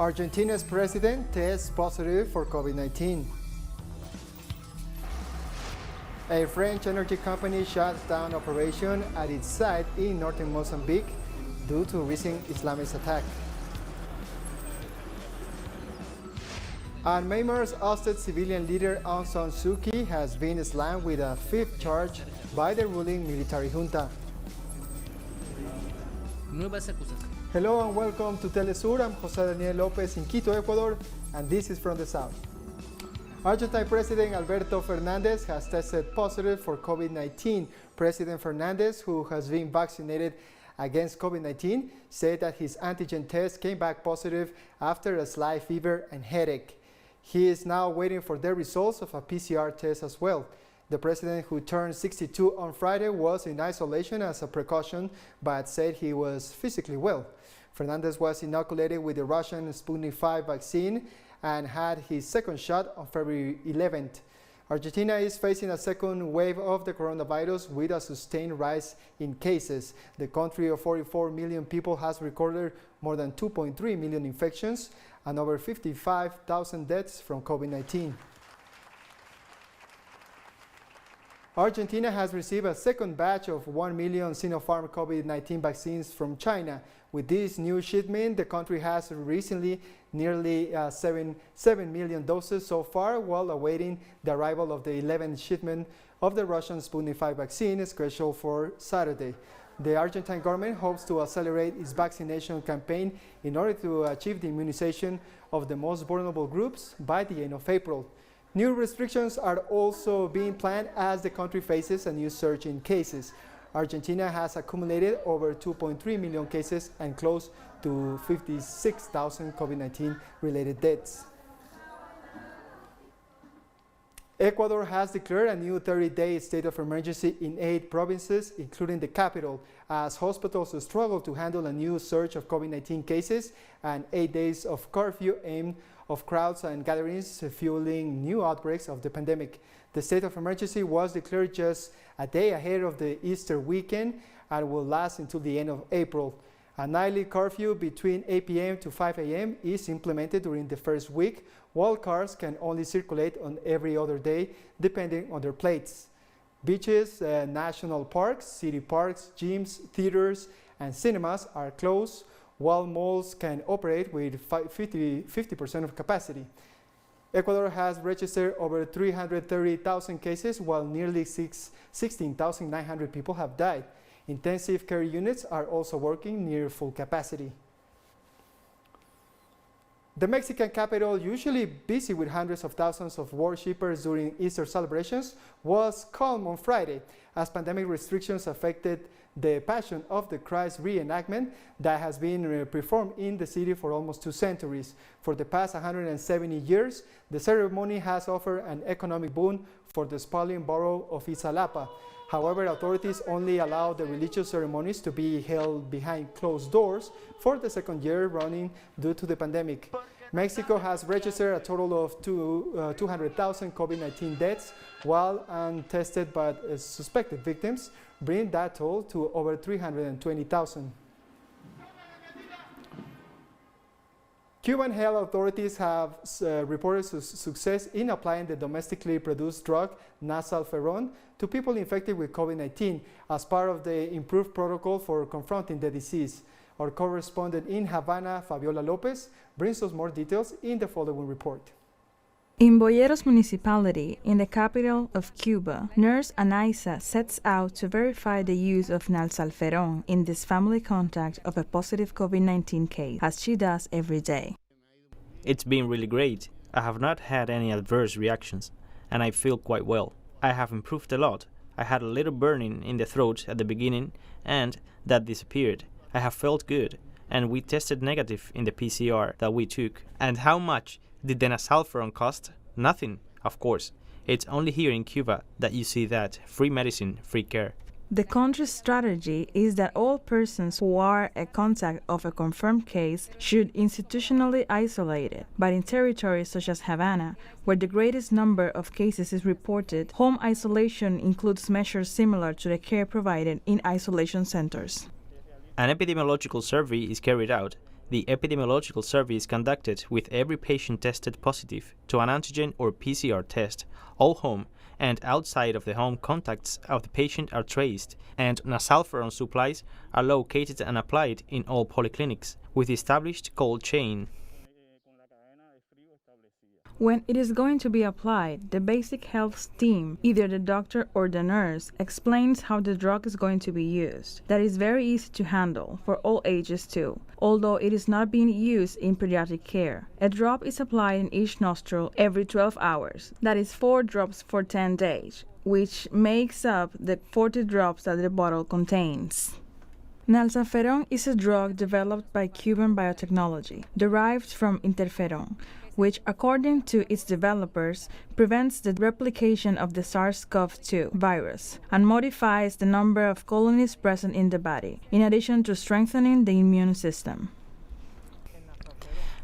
Argentina's president tests positive for COVID-19. A French energy company shuts down operation at its site in northern Mozambique due to recent Islamist attack. And Myanmar's ousted civilian leader Aung San Suu Kyi has been slammed with a fifth charge by the ruling military junta. Hello and welcome to TeleSUR. I'm Jose Daniel Lopez in Quito, Ecuador, and this is from the south. Argentine President Alberto Fernandez has tested positive for COVID-19. President Fernandez, who has been vaccinated against COVID-19, said that his antigen test came back positive after a slight fever and headache. He is now waiting for the results of a PCR test as well. The president, who turned 62 on Friday, was in isolation as a precaution, but said he was physically well. Fernandez was inoculated with the Russian Sputnik V vaccine and had his second shot on February 11th. Argentina is facing a second wave of the coronavirus with a sustained rise in cases. The country of 44 million people has recorded more than 2.3 million infections and over 55,000 deaths from COVID-19. Argentina has received a second batch of 1 million Sinopharm COVID-19 vaccines from China. With this new shipment, the country has recently nearly 7 million doses so far, while awaiting the arrival of the 11th shipment of the Russian Sputnik V vaccine scheduled for Saturday. The Argentine government hopes to accelerate its vaccination campaign in order to achieve the immunization of the most vulnerable groups by the end of April. New restrictions are also being planned as the country faces a new surge in cases. Argentina has accumulated over 2.3 million cases and close to 56,000 COVID-19 related deaths. Ecuador has declared a new 30-day state of emergency in 8 provinces, including the capital, as hospitals struggle to handle a new surge of COVID-19 cases and 8 days of curfew aimed of crowds and gatherings, fueling new outbreaks of the pandemic. The state of emergency was declared just a day ahead of the Easter weekend and will last until the end of April. A nightly curfew between 8 p.m. to 5 a.m. is implemented during the first week, while cars can only circulate on every other day, depending on their plates. Beaches, national parks, city parks, gyms, theaters, and cinemas are closed, while malls can operate with 50% of capacity. Ecuador has registered over 330,000 cases, while nearly 16,900 people have died. Intensive care units are also working near full capacity. The Mexican capital, usually busy with hundreds of thousands of worshippers during Easter celebrations, was calm on Friday as pandemic restrictions affected the Passion of the Christ reenactment that has been performed in the city for almost 2 centuries. For the past 170 years, the ceremony has offered an economic boon for the sprawling borough of Iztapalapa. However, authorities only allow the religious ceremonies to be held behind closed doors for the second year running due to the pandemic. Mexico has registered a total of 200,000 COVID-19 deaths, while untested but suspected victims bring that toll to over 320,000. Cuban health authorities have reported success in applying the domestically produced drug nasalferon to people infected with COVID-19 as part of the improved protocol for confronting the disease. Our correspondent in Havana, Fabiola Lopez, brings us more details in the following report. In Boyeros municipality, in the capital of Cuba, nurse Anaisa sets out to verify the use of nasalferon in this family contact of a positive COVID-19 case, as she does every day. It's been really great. I have not had any adverse reactions, and I feel quite well. I have improved a lot. I had a little burning in the throat at the beginning, and that disappeared. I have felt good, and we tested negative in the PCR that we took. And how much did the nasalferon cost? Nothing, of course. It's only here in Cuba that you see that free medicine, free care. The country's strategy is that all persons who are a contact of a confirmed case should institutionally isolate it. But in territories such as Havana, where the greatest number of cases is reported, home isolation includes measures similar to the care provided in isolation centers. An epidemiological survey is carried out, the epidemiological survey is conducted with every patient tested positive to an antigen or PCR test. All home and outside of the home contacts of the patient are traced, and nasalveron supplies are located and applied in all polyclinics with established cold chain. When it is going to be applied, the basic health team, either the doctor or the nurse, explains how the drug is going to be used. That is very easy to handle, for all ages too, although it is not being used in pediatric care. A drop is applied in each nostril every 12 hours. That is 4 drops for 10 days, which makes up the 40 drops that the bottle contains. Nalsaferon is a drug developed by Cuban biotechnology, derived from interferon, which, according to its developers, prevents the replication of the SARS-CoV-2 virus and modifies the number of colonies present in the body, in addition to strengthening the immune system.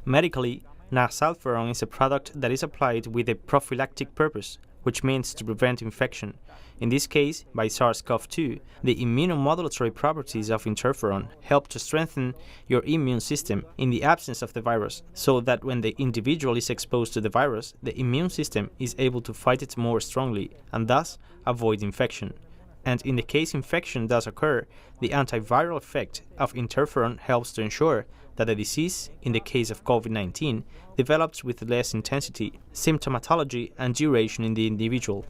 Medically, nasalveron is a product that is applied with a prophylactic purpose, which means to prevent infection. In this case, by SARS-CoV-2, the immunomodulatory properties of interferon help to strengthen your immune system in the absence of the virus, so that when the individual is exposed to the virus, the immune system is able to fight it more strongly and thus avoid infection. And in the case infection does occur, the antiviral effect of interferon helps to ensure that the disease, in the case of COVID-19, develops with less intensity, symptomatology, and duration in the individual.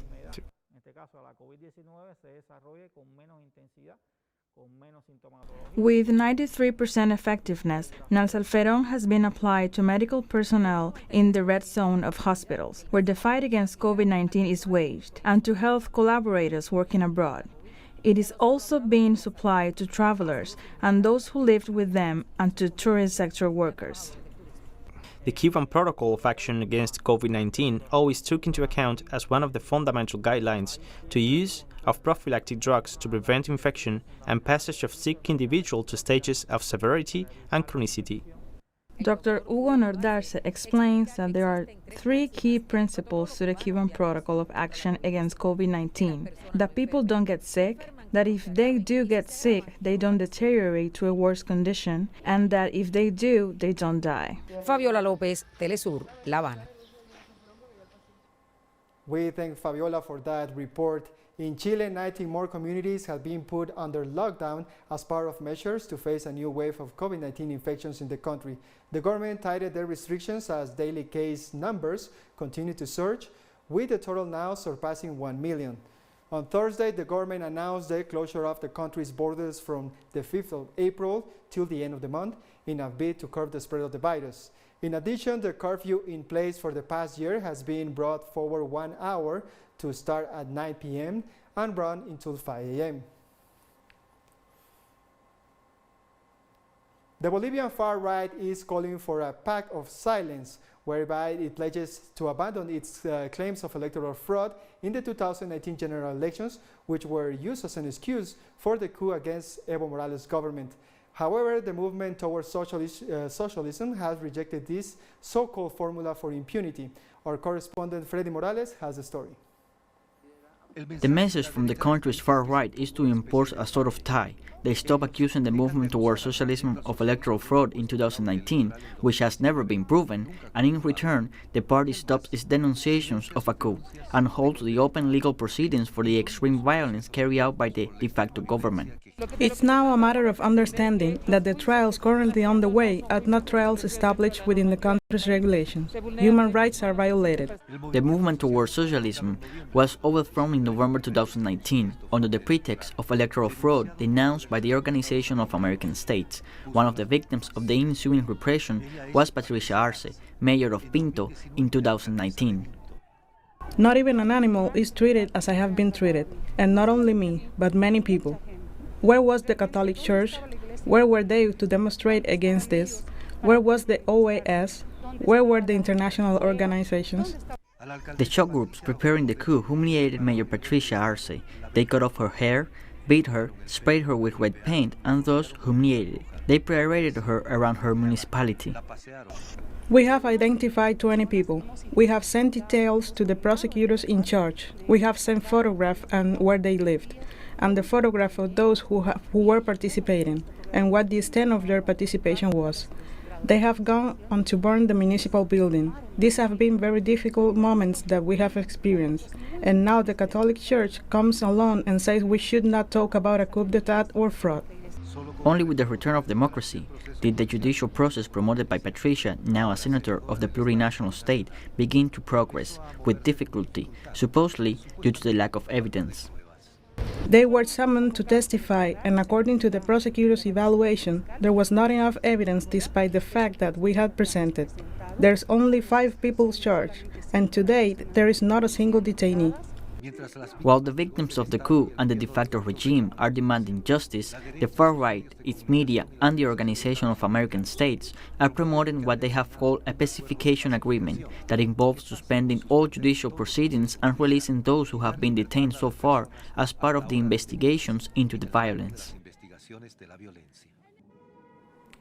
With 93% effectiveness, nalsaferon has been applied to medical personnel in the red zone of hospitals, where the fight against COVID-19 is waged, and to health collaborators working abroad. It is also being supplied to travelers and those who lived with them, and to tourist sector workers. The Cuban protocol of action against COVID-19 always took into account as one of the fundamental guidelines to use of prophylactic drugs to prevent infection and passage of sick individual to stages of severity and chronicity. Dr. Hugo Nordarce explains that there are 3 key principles to the Cuban protocol of action against COVID-19. That people don't get sick, that if they do get sick, they don't deteriorate to a worse condition, and that if they do, they don't die. Fabiola López, TeleSUR, La Habana. We thank Fabiola for that report. In Chile, 19 more communities have been put under lockdown as part of measures to face a new wave of COVID-19 infections in the country. The government tightened their restrictions as daily case numbers continue to surge, with the total now surpassing 1 million. On Thursday, the government announced the closure of the country's borders from the 5th of April till the end of the month in a bid to curb the spread of the virus. In addition, the curfew in place for the past year has been brought forward 1 hour to start at 9 p.m. and run until 5 a.m. The Bolivian far right is calling for a pact of silence, whereby it pledges to abandon its claims of electoral fraud in the 2019 general elections, which were used as an excuse for the coup against Evo Morales' government. However, the movement towards socialism has rejected this so-called formula for impunity. Our correspondent Freddy Morales has the story. The message from the country's far right is to enforce a sort of tie. They stop accusing the movement towards socialism of electoral fraud in 2019, which has never been proven, and in return, the party stops its denunciations of a coup and holds the open legal proceedings for the extreme violence carried out by the de facto government. It's now a matter of understanding that the trials currently on the way are not trials established within the country's regulations. Human rights are violated. The movement towards socialism was overthrown in November 2019 under the pretext of electoral fraud denounced by the Organization of American States. One of the victims of the ensuing repression was Patricia Arce, mayor of Pinto, in 2019. Not even an animal is treated as I have been treated, and not only me, but many people. Where was the Catholic Church? Where were they to demonstrate against this? Where was the OAS? Where were the international organizations? The shock groups preparing the coup humiliated Mayor Patricia Arce. They cut off her hair, beat her, sprayed her with red paint, and thus humiliated. They paraded her around her municipality. We have identified 20 people. We have sent details to the prosecutors in charge. We have sent photographs and where they lived, and the photograph of those who were participating, and what the extent of their participation was. They have gone on to burn the municipal building. These have been very difficult moments that we have experienced. And now the Catholic Church comes along and says we should not talk about a coup d'etat or fraud. Only with the return of democracy did the judicial process promoted by Patricia, now a senator of the plurinational state, begin to progress, with difficulty, supposedly due to the lack of evidence. They were summoned to testify, and according to the prosecutor's evaluation, there was not enough evidence despite the fact that we had presented. There's only 5 people charged, and to date, there is not a single detainee. While the victims of the coup and the de facto regime are demanding justice, the far right, its media, and the Organization of American States are promoting what they have called a pacification agreement that involves suspending all judicial proceedings and releasing those who have been detained so far as part of the investigations into the violence.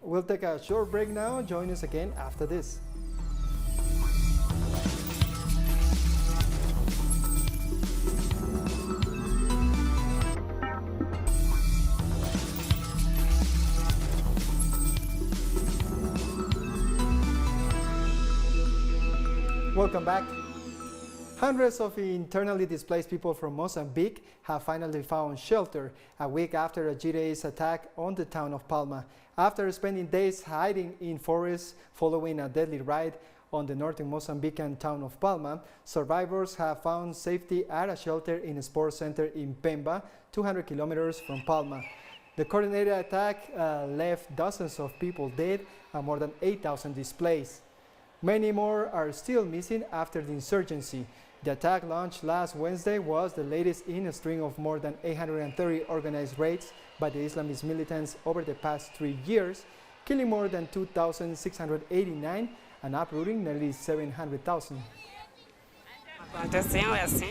We'll take a short break now. Join us again after this. Welcome back. Hundreds of internally displaced people from Mozambique have finally found shelter a week after a G-Day's attack on the town of Palma. After spending days hiding in forests following a deadly raid on the northern Mozambican town of Palma, survivors have found safety at a shelter in a sports center in Pemba, 200 kilometers from Palma. The coordinated attack left dozens of people dead and more than 8,000 displaced. Many more are still missing after the insurgency. The attack launched last Wednesday was the latest in a string of more than 830 organized raids by the Islamist militants over the past 3 years, killing more than 2,689 and uprooting nearly 700,000.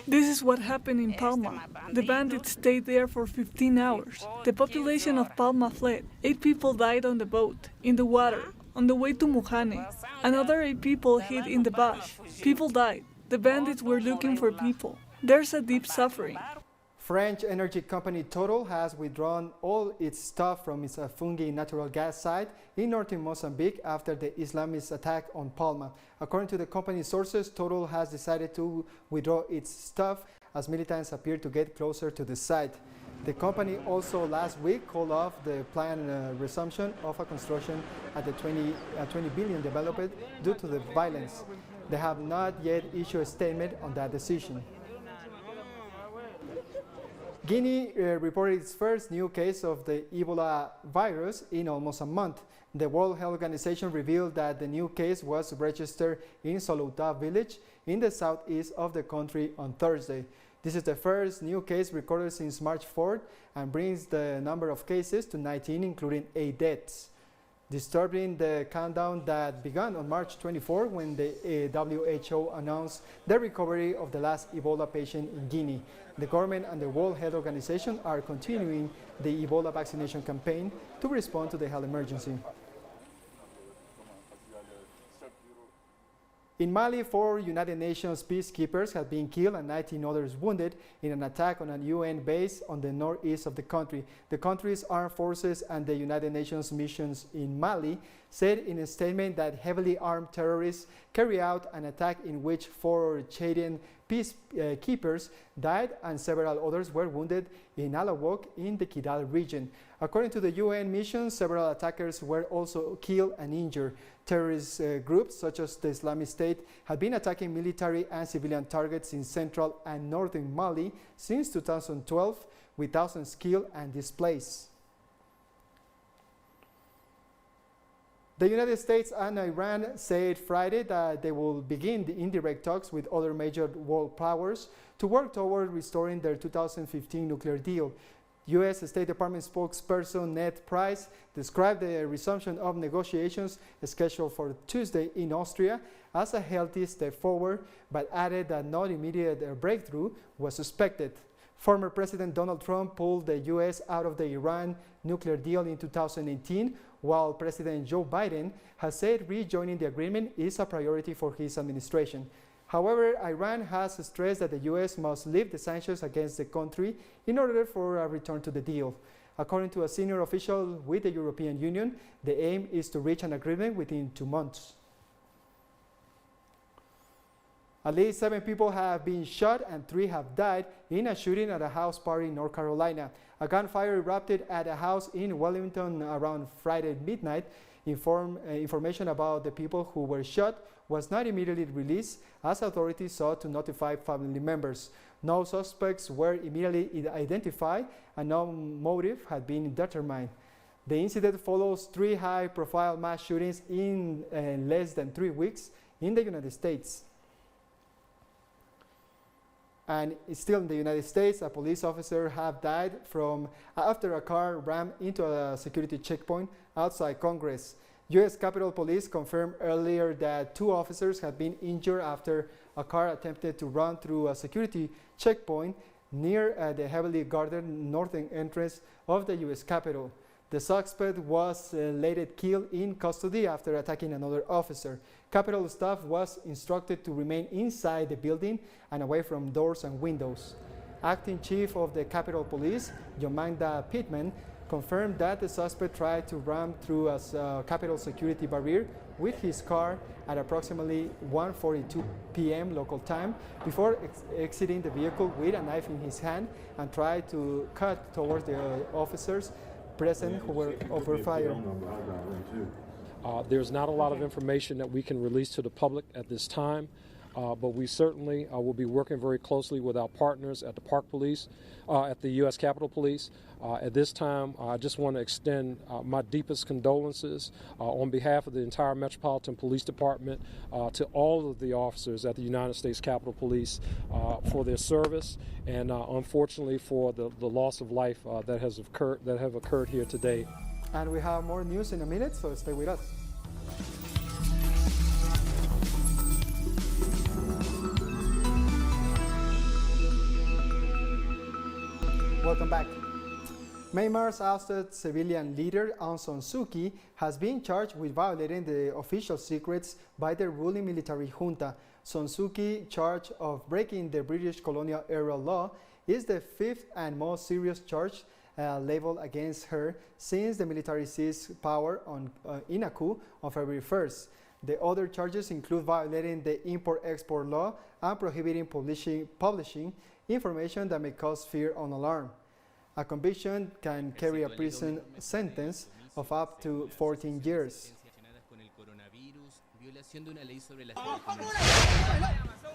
This is what happened in Palma. The bandits stayed there for 15 hours. The population of Palma fled. 8 people died on the boat, in the water, on the way to Mujane. Another 8 people hid in the bush. People died. The bandits were looking for people. There's a deep suffering. French energy company Total has withdrawn all its stuff from its Fungi natural gas site in northern Mozambique after the Islamist attack on Palma. According to the company's sources, Total has decided to withdraw its stuff as militants appear to get closer to the site. The company also last week called off the planned resumption of a construction at the 20 billion development due to the violence. They have not yet issued a statement on that decision. Guinea reported its first new case of the Ebola virus in almost a month. The World Health Organization revealed that the new case was registered in Soluta village in the southeast of the country on Thursday. This is the first new case recorded since March 4th and brings the number of cases to 19, including 8 deaths, disturbing the countdown that began on March 24 when the WHO announced the recovery of the last Ebola patient in Guinea. The government and the World Health Organization are continuing the Ebola vaccination campaign to respond to the health emergency. In Mali, 4 United Nations peacekeepers have been killed and 19 others wounded in an attack on a UN base on the northeast of the country. The country's armed forces and the United Nations missions in Mali said in a statement that heavily armed terrorists carried out an attack in which 4 Chadian peacekeepers died and several others were wounded in Alawok in the Kidal region. According to the UN mission, several attackers were also killed and injured. Terrorist groups such as the Islamic State have been attacking military and civilian targets in central and northern Mali since 2012, with thousands killed and displaced. The United States and Iran said Friday that they will begin the indirect talks with other major world powers to work toward restoring their 2015 nuclear deal. U.S. State Department spokesperson Ned Price described the resumption of negotiations scheduled for Tuesday in Austria as a healthy step forward, but added that no immediate breakthrough was expected. Former President Donald Trump pulled the U.S. out of the Iran nuclear deal in 2018, while President Joe Biden has said rejoining the agreement is a priority for his administration. However, Iran has stressed that the U.S. must lift the sanctions against the country in order for a return to the deal. According to a senior official with the European Union, the aim is to reach an agreement within 2 months. At least 7 people have been shot and 3 have died in a shooting at a house party in North Carolina. A gunfire erupted at a house in Wellington around Friday midnight. Information about the people who were shot was not immediately released as authorities sought to notify family members. No suspects were immediately identified and no motive had been determined. The incident follows 3 high-profile mass shootings in less than 3 weeks in the United States. And still in the United States, a police officer have died after a car rammed into a security checkpoint outside Congress. U.S. Capitol Police confirmed earlier that 2 officers had been injured after a car attempted to run through a security checkpoint near the heavily guarded northern entrance of the U.S. Capitol. The suspect was later killed in custody after attacking another officer. Capitol staff was instructed to remain inside the building and away from doors and windows. Acting Chief of the Capitol Police, Yomanda Pittman, confirmed that the suspect tried to ram through a Capitol security barrier with his car at approximately 1:42 p.m. local time before exiting the vehicle with a knife in his hand and tried to cut towards the officers present who were open fire. There's not a lot of information that we can release to the public at this time, but we certainly will be working very closely with our partners at the Park Police, at the U.S. Capitol Police. At this time, I just want to extend my deepest condolences on behalf of the entire Metropolitan Police Department to all of the officers at the United States Capitol Police for their service and unfortunately for the loss of life that have occurred here today. And we have more news in a minute, so stay with us. Welcome back. Myanmar's ousted civilian leader Aung San Suu Kyi has been charged with violating the official secrets by the ruling military junta. San Suu Kyi, charged of breaking the British colonial era law, is the 5th and most serious charge leveled against her since the military seized power in a coup on February 1st. The other charges include violating the import-export law and prohibiting publishing information that may cause fear or alarm. A conviction can carry a prison sentence of up to 14 years.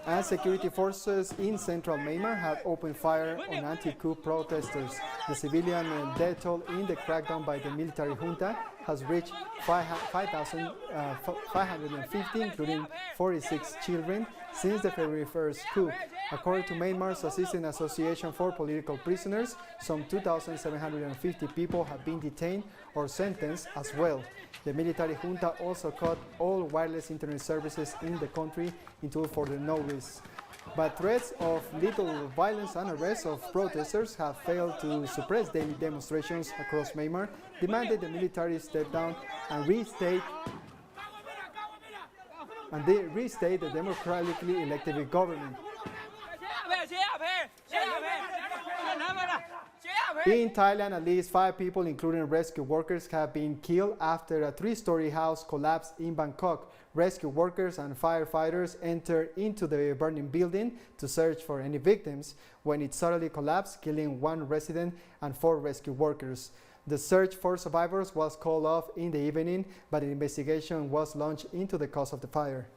And security forces in central Myanmar have opened fire on anti-coup protesters. The civilian death toll in the crackdown by the military junta has reached 550, including 46 children, since the February 1st coup. According to Myanmar's Assistant Association for Political Prisoners, some 2,750 people have been detained or sentenced as well. The military junta also cut all wireless internet services in the country until further notice. But threats of lethal violence and arrests of protesters have failed to suppress daily demonstrations across Myanmar, demanded the military step down and restate the democratically elected government. In Thailand, at least 5 people, including rescue workers, have been killed after a 3-story house collapsed in Bangkok. Rescue workers and firefighters entered into the burning building to search for any victims when it suddenly collapsed, killing 1 resident and 4 rescue workers. The search for survivors was called off in the evening, but an investigation was launched into the cause of the fire.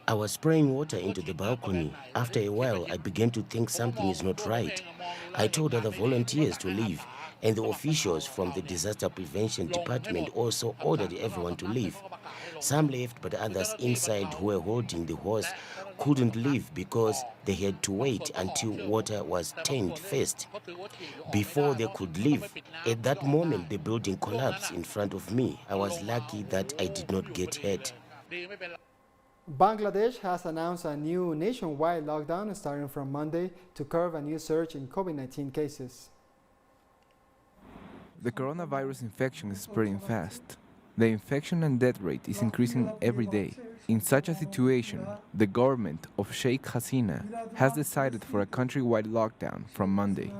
I was spraying water into the balcony. After a while, I began to think something is not right. I told other volunteers to leave, and the officials from the Disaster Prevention Department also ordered everyone to leave. Some left, but others inside who were holding the hose couldn't leave because they had to wait until water was tamed first before they could leave. At that moment, the building collapsed in front of me. I was lucky that I did not get hurt. Bangladesh has announced a new nationwide lockdown starting from Monday to curb a new surge in COVID-19 cases. The coronavirus infection is spreading fast. The infection and death rate is increasing every day. In such a situation, the government of Sheikh Hasina has decided for a countrywide lockdown from Monday.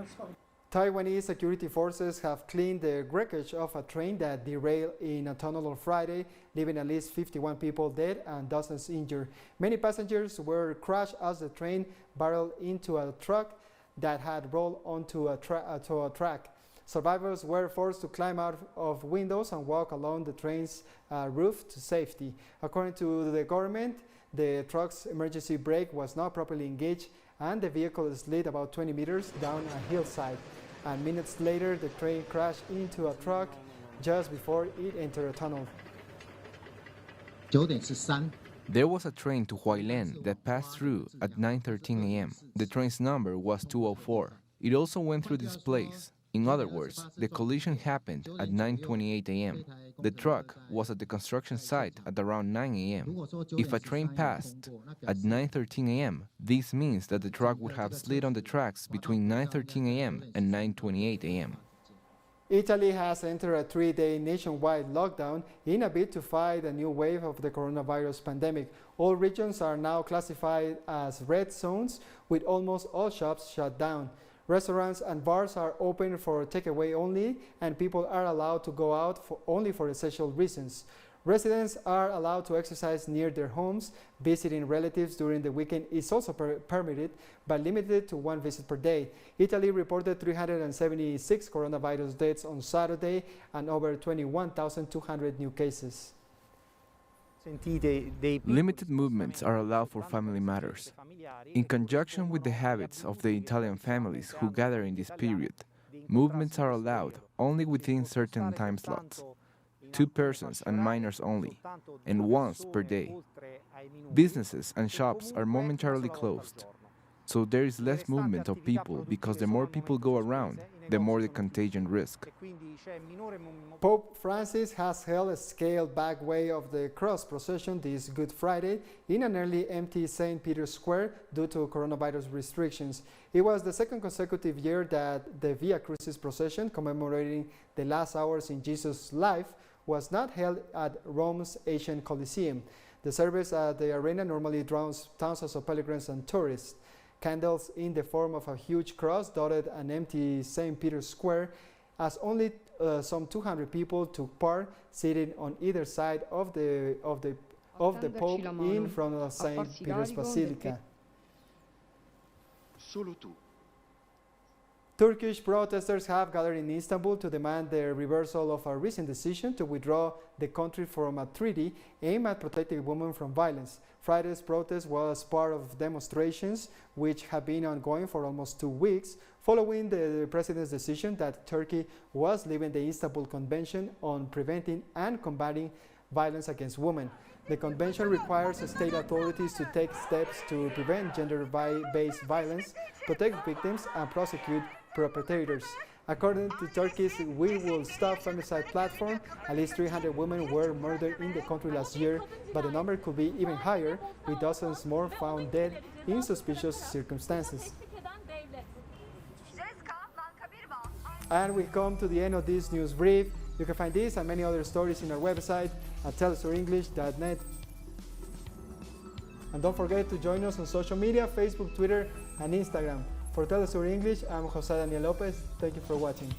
Taiwanese security forces have cleaned the wreckage of a train that derailed in a tunnel on Friday, leaving at least 51 people dead and dozens injured. Many passengers were crushed as the train barreled into a truck that had rolled onto a track. Survivors were forced to climb out of windows and walk along the train's roof to safety. According to the government, the truck's emergency brake was not properly engaged and the vehicle slid about 20 meters down a hillside. And minutes later, the train crashed into a truck just before it entered a tunnel. There was a train to Hualien that passed through at 9:13 a.m. The train's number was 204. It also went through this place. In other words, the collision happened at 9:28 a.m. The truck was at the construction site at around 9 a.m. If a train passed at 9:13 a.m., this means that the truck would have slid on the tracks between 9:13 a.m. and 9:28 a.m. Italy has entered a 3-day nationwide lockdown in a bid to fight a new wave of the coronavirus pandemic. All regions are now classified as red zones, with almost all shops shut down. Restaurants and bars are open for takeaway only, and people are allowed to go out only for essential reasons. Residents are allowed to exercise near their homes. Visiting relatives during the weekend is also permitted, but limited to 1 visit per day. Italy reported 376 coronavirus deaths on Saturday and over 21,200 new cases. Limited movements are allowed for family matters. In conjunction with the habits of the Italian families who gather in this period, movements are allowed only within certain time slots. 2 persons and minors only, and once per day. Businesses and shops are momentarily closed, so there is less movement of people because the more people go around, the more the contagion risk. Pope Francis has held a scaled-back way of the cross procession this Good Friday in a nearly empty St. Peter's Square due to coronavirus restrictions. It was the second consecutive year that the Via Crucis procession commemorating the last hours in Jesus' life was not held at Rome's ancient Colosseum. The service at the arena normally draws thousands of pilgrims and tourists. Candles in the form of a huge cross dotted an empty St. Peter's Square as only some 200 people took part, sitting on either side of the Pope in front of St. Peter's Basilica. Turkish protesters have gathered in Istanbul to demand the reversal of a recent decision to withdraw the country from a treaty aimed at protecting women from violence. Friday's protest was part of demonstrations which have been ongoing for almost 2 weeks, following the president's decision that Turkey was leaving the Istanbul Convention on Preventing and Combating Violence Against Women. The convention requires state authorities to take steps to prevent gender-based violence, protect victims, and prosecute perpetrators. According to Turkey's We Will Stop Femicide platform, at least 300 women were murdered in the country last year, but the number could be even higher, with dozens more found dead in suspicious circumstances. And we come to the end of this news brief. You can find this and many other stories in our website at telesurenglish.net. And don't forget to join us on social media, Facebook, Twitter, and Instagram. For TeleSUR English, I'm Jose Daniel Lopez. Thank you for watching.